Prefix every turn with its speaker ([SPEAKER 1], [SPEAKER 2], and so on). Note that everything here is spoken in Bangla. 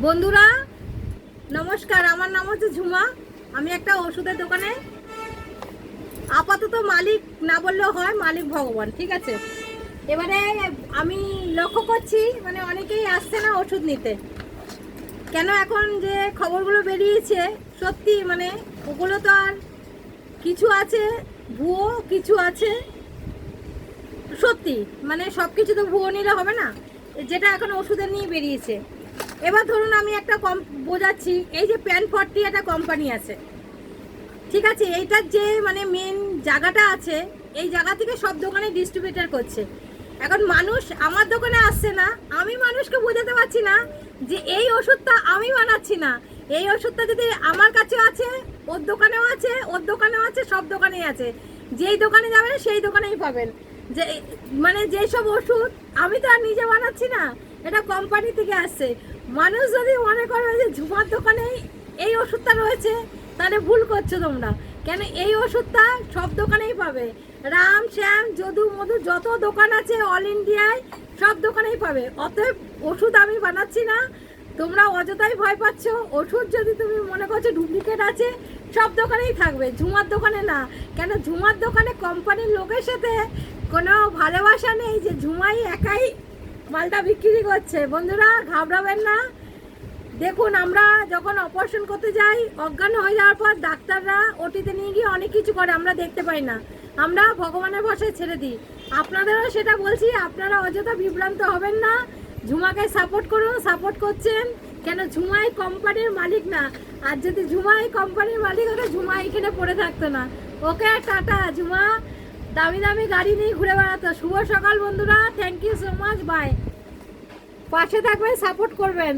[SPEAKER 1] বন্ধুরা নমস্কার, আমার নাম হচ্ছে ঝুমা। আমি একটা ওষুধের দোকানে আপাতত মালিক না বললেও হয়, মালিক ভগবান, ঠিক আছে। এবারে আমি লক্ষ্য করছি মানে অনেকেই আসছে না ওষুধ নিতে। কেন এখন যে খবরগুলো বেরিয়েছে সত্যি মানে ওগুলো তো আর কিছু আছে ভুয়ো, কিছু আছে সত্যি, মানে সব কিছু তো ভুয়ো নিলে হবে না। যেটা এখন ওষুধের নিয়ে বেরিয়েছে, এবার ধরুন আমি একটা বোঝাচ্ছি। এই যে প্যান40 একটা কোম্পানি আছে, ঠিক আছে, এইটার যে মানে মেন জায়গাটা আছে, এই জায়গা থেকে সব দোকানে ডিস্ট্রিবিউটার করছে। এখন মানুষ আমার দোকানে আসছে না, আমি মানুষকে বোঝাতে পারছি না যে এই ওষুধটা আমি বানাচ্ছি না। এই ওষুধটা যদি আমার কাছেও আছে, ওর দোকানেও আছে, ওর দোকানেও আছে, সব দোকানেই আছে। যেই দোকানে যাবেন সেই দোকানেই পাবেন। যে মানে যেসব ওষুধ আমি তো আর নিজে বানাচ্ছি না, এটা কোম্পানি থেকে আসছে। মানুষ যদি মনে করে যে ঝুমার দোকানে এই ওষুধটা রয়েছে, তাহলে ভুল করছো তোমরা। কেন এই ওষুধটা সব দোকানেই পাবে। রাম, শ্যাম, যদু, মধু যত দোকান আছে অল ইন্ডিয়ায় সব দোকানেই পাবে। অতএব ওষুধ আমি বানাচ্ছি না, তোমরা অযথাই ভয় পাচ্ছ। ওষুধ যদি তুমি মনে করছো ডুপ্লিকেট আছে, সব দোকানেই থাকবে, ঝুমার দোকানে না। কেন ঝুমার দোকানে কোম্পানির লোকের সাথে কোনো ভালোবাসা নেই যে ঝুমাই একাই মালটা বিক্রি করছে। বন্ধুরা ঘাবড়াবেন না। দেখুন, আমরা যখন অপারেশন করতে যাই, অজ্ঞান হয়ে যাওয়ার পর ডাক্তাররা ওটিতে নিয়ে গিয়ে অনেক কিছু করে, আমরা দেখতে পাই না, আমরা ভগবানের ভরসায় ছেড়ে দিই। আপনাদেরও সেটা বলছি, আপনারা অযথা বিভ্রান্ত হবেন না। ঝুমাকে সাপোর্ট করুন, সাপোর্ট করছেন কেন, ঝুমাই কোম্পানির মালিক না। আর যদি ঝুমাই কোম্পানির মালিক হতো, ঝুমা এখানে পড়ে থাকতো না। ওকে টাটা। ঝুমা দামি দামি গাড়ি নিয়ে ঘুরে বেড়াতো। শুভ সকাল বন্ধুরা, thank you so much, bye. পাশে থাকবেন, সাপোর্ট করবেন।